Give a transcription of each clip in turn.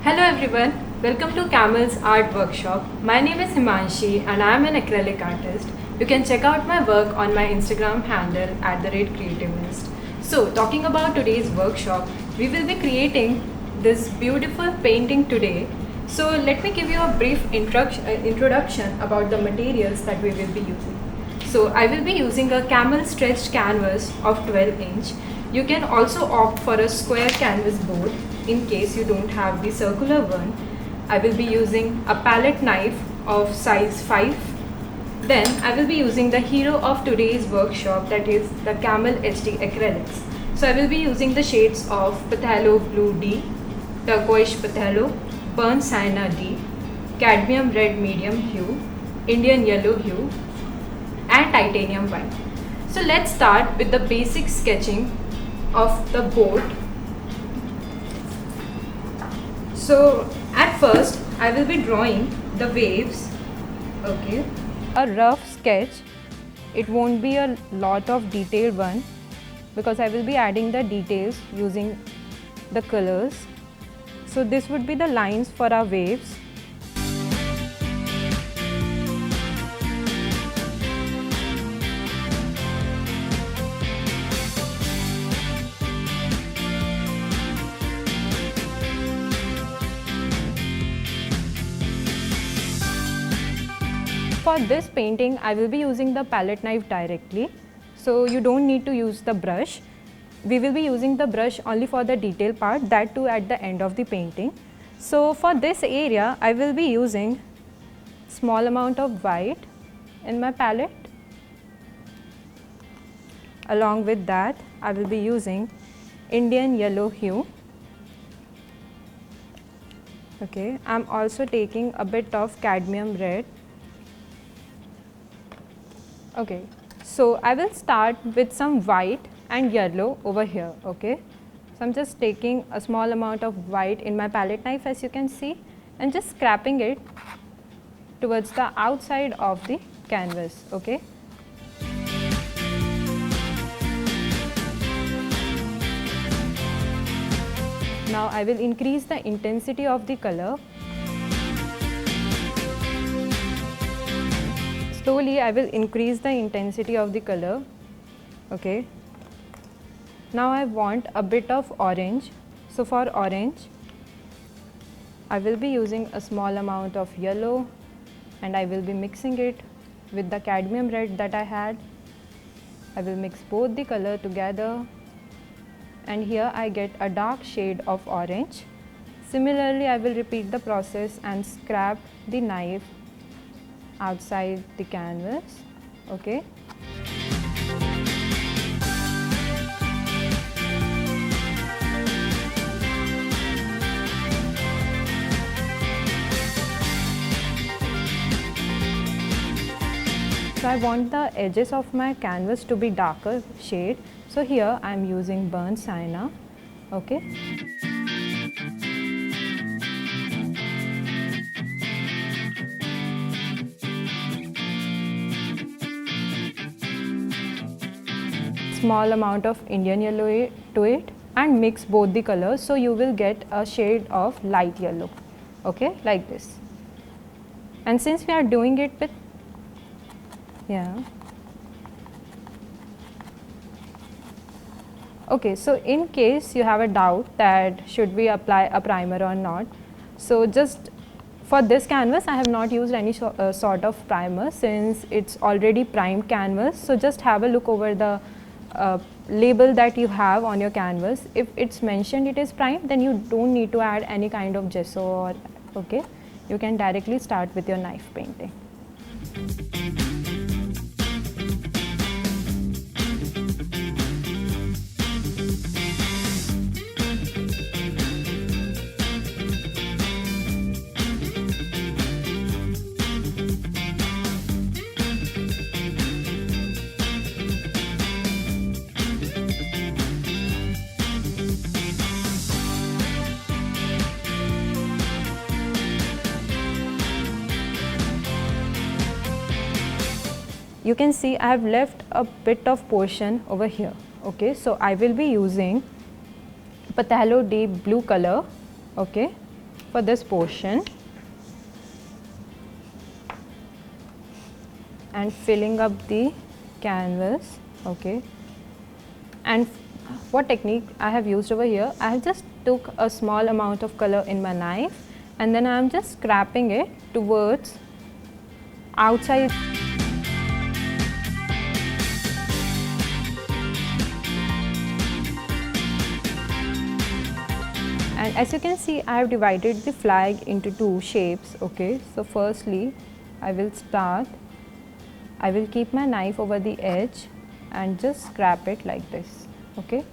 Hello everyone, welcome to Camel's art workshop. My name is Himanshi and I am an acrylic artist. You can check out my work on my Instagram handle @creativist. So talking about today's workshop, we will be creating this beautiful painting today. So let me give you a brief introduction about the materials that we will be using. So I will be using a Camel stretched canvas of 12 inch. You can also opt for a square canvas board in case you don't have the circular one. I will be using a palette knife of size 5. Then I will be using the hero of today's workshop, that is the Camel HD Acrylics. So I will be using the shades of Phthalo Blue D, Turquoise Phthalo, Burnt Sienna D, Cadmium Red Medium Hue, Indian Yellow Hue and Titanium White. So let's start with the basic sketching of the boat. So at first I will be drawing the waves, okay, a rough sketch. It won't be a lot of detailed one because I will be adding the details using the colors. So this would be the lines for our waves. For this painting, I will be using the palette knife directly, so you don't need to use the brush. We will be using the brush only for the detail part, that too at the end of the painting. So for this area, I will be using small amount of white in my palette. Along with that, I will be using Indian Yellow Hue. Okay, I'm also taking a bit of cadmium red. Okay, so I will start with some white and yellow over here, okay. So I'm just taking a small amount of white in my palette knife, as you can see, and just scraping it towards the outside of the canvas, okay. Now I will increase the intensity of the color. Slowly I will increase the intensity of the color, okay. Now I want a bit of orange. So for orange, I will be using a small amount of yellow and I will be mixing it with the cadmium red that I had. I will mix both the color together and here I get a dark shade of orange. Similarly, I will repeat the process and scrap the knife outside the canvas, okay. So I want the edges of my canvas to be darker shade. So here I am using burnt sienna, okay. Small amount of Indian yellow to it and mix both the colors, so you will get a shade of light yellow, okay, like this. And since we are doing it with, okay, so in case you have a doubt that should we apply a primer or not, so just for this canvas I have not used any sort of primer since it's already primed canvas. So just have a look over the label that you have on your canvas. If it's mentioned it is primed, then you don't need to add any kind of gesso or, okay, you can directly start with your knife painting. You can see I have left a bit of portion over here, okay. So I will be using Phthalo D blue color, okay. for this portion and filling up the canvas. Okay, and what technique I have used over here, I have just took a small amount of color in my knife and then I am just scraping it towards outside. And as you can see, I have divided the flag into two shapes. Okay, so firstly I will keep my knife over the edge and just scrap it like this. Okay,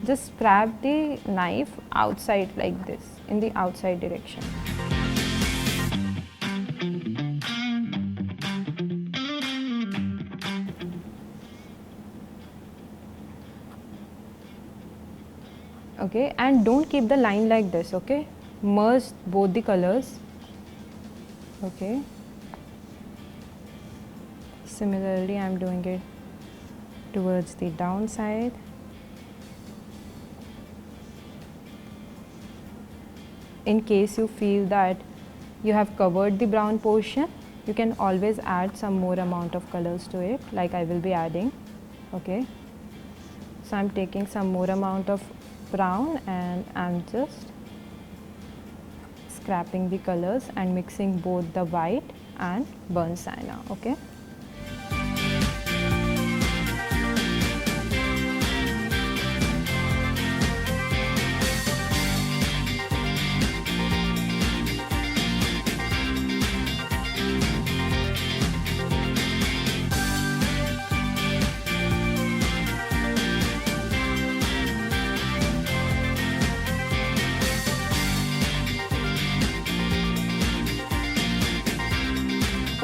just scrap the knife outside like this, in the outside direction. Okay, and don't keep the line like this. Okay, merge both the colors. Okay, similarly I am doing it towards the downside. In case you feel that you have covered the brown portion, you can always add some more amount of colors to it, like I will be adding. Okay, so I am taking some more amount of brown and I am just scrapping the colors and mixing both the white and burnt sienna. Okay.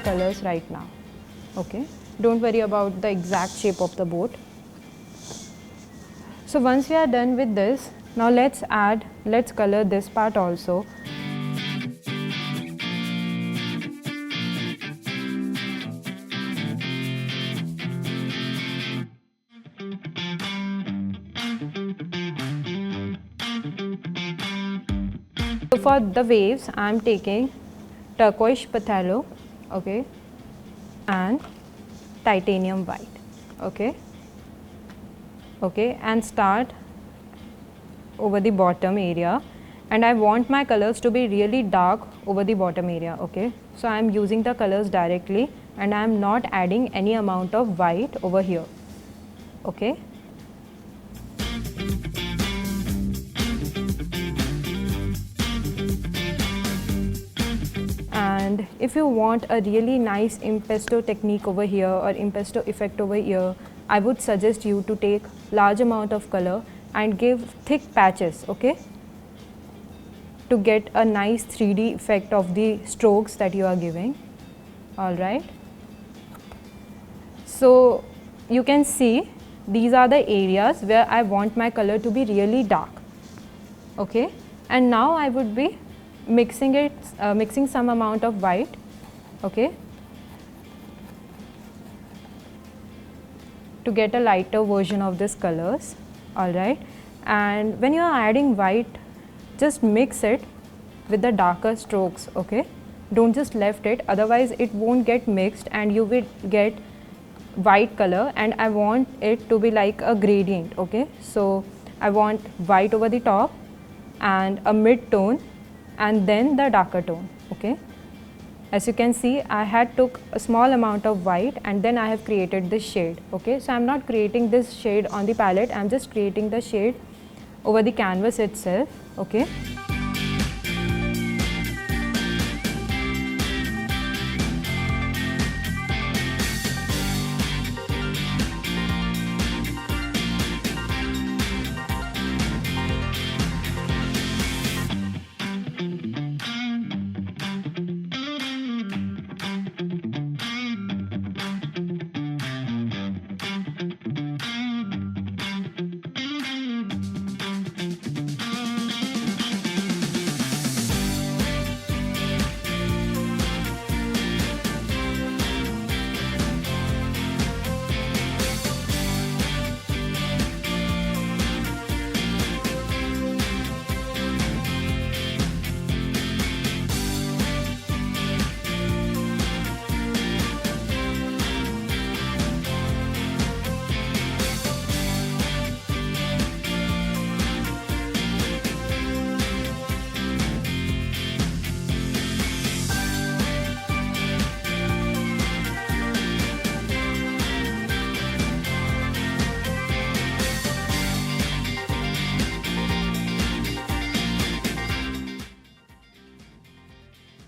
Colors right now. Okay, don't worry about the exact shape of the boat. So once we are done with this, now let's color this part also. So for the waves, I am taking turquoise phthalo, okay, and titanium white. Okay, okay, and start over the bottom area, and I want my colors to be really dark over the bottom area. Okay, so I am using the colors directly and I am not adding any amount of white over here. Okay. And if you want a really nice impasto technique over here or impasto effect over here, I would suggest you to take large amount of color and give thick patches, okay, to get a nice 3D effect of the strokes that you are giving. All right. So you can see these are the areas where I want my color to be really dark. Okay, and now I would be mixing some amount of white. Okay, to get a lighter version of these colors. All right, and when you are adding white, just mix it with the darker strokes. Okay, don't just left it, otherwise it won't get mixed and you will get white color, and I want it to be like a gradient. Okay, so I want white over the top and a mid tone and then the darker tone. Okay, as you can see, I had took a small amount of white and then I have created this shade. Okay, so I am not creating this shade on the palette, I am just creating the shade over the canvas itself. Okay.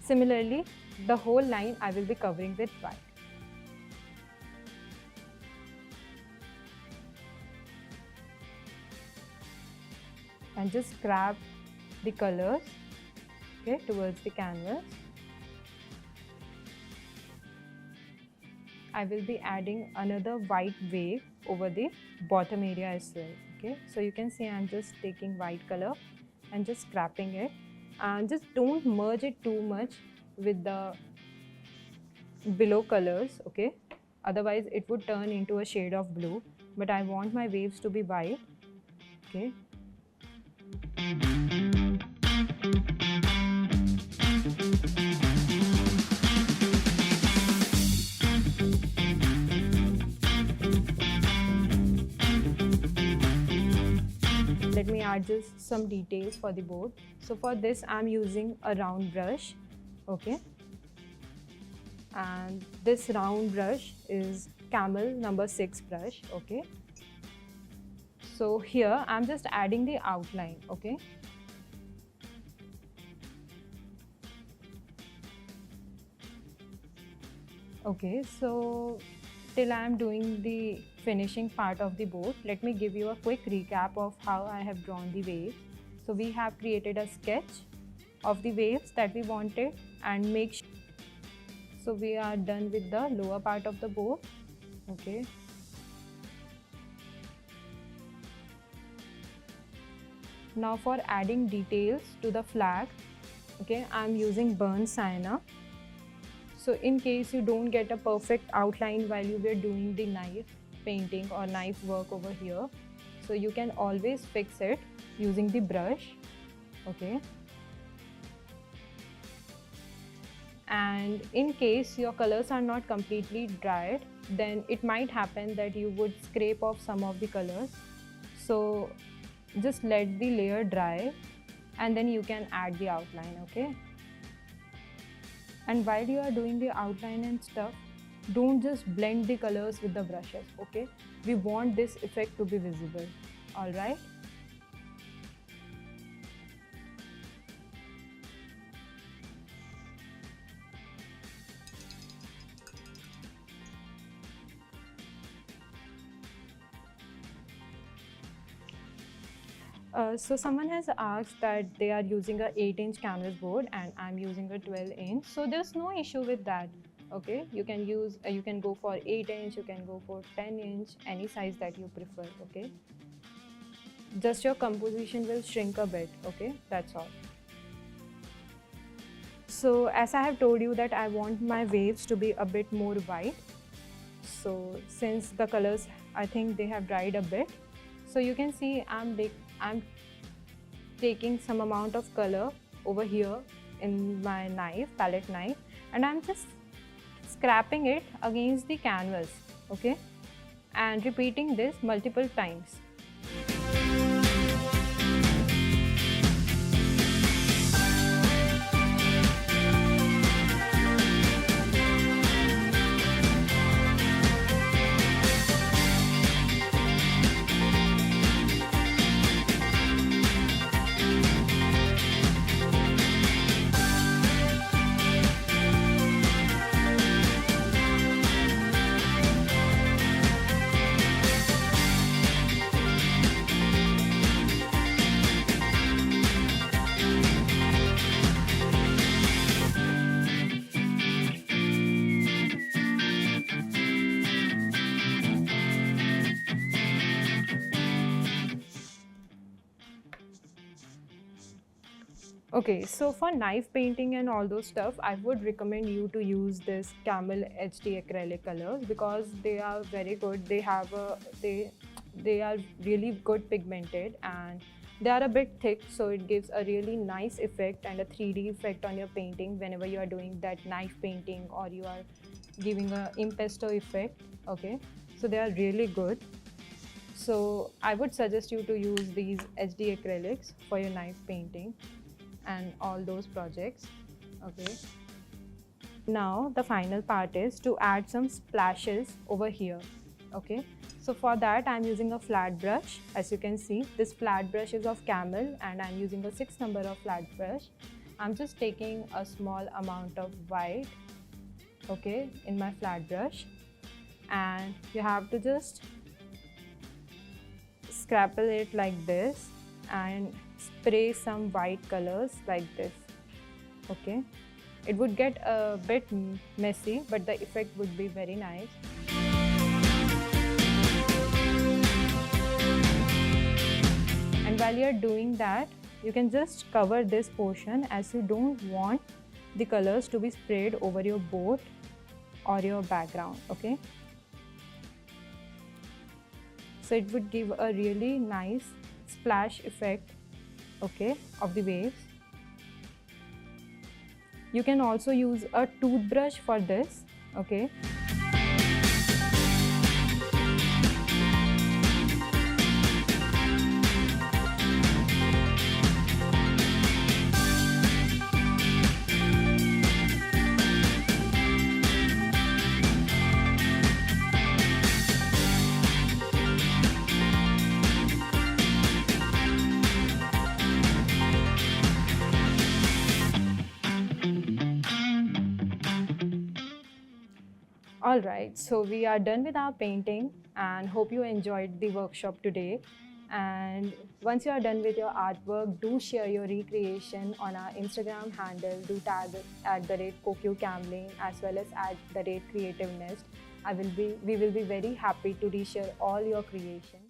Similarly, the whole line I will be covering with white. And just grab the colors, okay, towards the canvas. I will be adding another white wave over the bottom area as well. Okay, so you can see I'm just taking white color and just scrapping it, and just don't merge it too much with the below colors, okay, otherwise it would turn into a shade of blue, but I want my waves to be white. Okay, let me add just some details for the board. So for this I'm using a round brush, okay, and this round brush is Camel number 6 brush, okay. So here I'm just adding the outline, okay. Okay, so till I am doing the finishing part of the board, let me give you a quick recap of how I have drawn the waves. So we have created a sketch of the waves that we wanted and make sure. So we are done with the lower part of the board, okay. Now for adding details to the flag, okay, I'm using burnt sienna. So in case you don't get a perfect outline while you were doing the knife painting or knife work over here, so you can always fix it using the brush, okay. And in case your colors are not completely dried, then it might happen that you would scrape off some of the colors. So just let the layer dry and then you can add the outline, okay. And while you are doing the outline and stuff, don't just blend the colors with the brushes, okay. We want this effect to be visible, all right. So someone has asked that they are using a 8-inch canvas board and I'm using a 12-inch. So there's no issue with that. Okay, you can use, you can go for 8-inch, you can go for 10-inch, any size that you prefer. Okay, just your composition will shrink a bit. Okay, that's all. So as I have told you that I want my waves to be a bit more white. So since the colors, I think they have dried a bit. So you can see I'm taking some amount of color over here in my knife, palette knife, and I'm just scrapping it against the canvas, okay, and repeating this multiple times. Okay, so for knife painting and all those stuff, I would recommend you to use this Camel HD acrylic colors because they are very good. They have they are really good pigmented and they are a bit thick, so it gives a really nice effect and a 3D effect on your painting whenever you are doing that knife painting or you are giving a impasto effect. Okay, so they are really good. So I would suggest you to use these HD acrylics for your knife painting and all those projects. Okay, now the final part is to add some splashes over here. Okay, so for that I'm using a flat brush. As you can see, this flat brush is of Camel and I'm using a 6 number of flat brush, I'm just taking a small amount of white, okay, in my flat brush, and you have to just scrapple it like this and spray some white colors like this, okay. It would get a bit messy, but the effect would be very nice. And while you're doing that, you can just cover this portion, as you don't want the colors to be sprayed over your board or your background, okay. So it would give a really nice splash effect, okay, of the waves. You can also use a toothbrush for this, okay. Alright, so we are done with our painting and hope you enjoyed the workshop today. And once you are done with your artwork, do share your recreation on our Instagram handle. Do tag at the rate Kokuyo Camlin as well as at the rate Creative Nest. We will be very happy to reshare all your creations.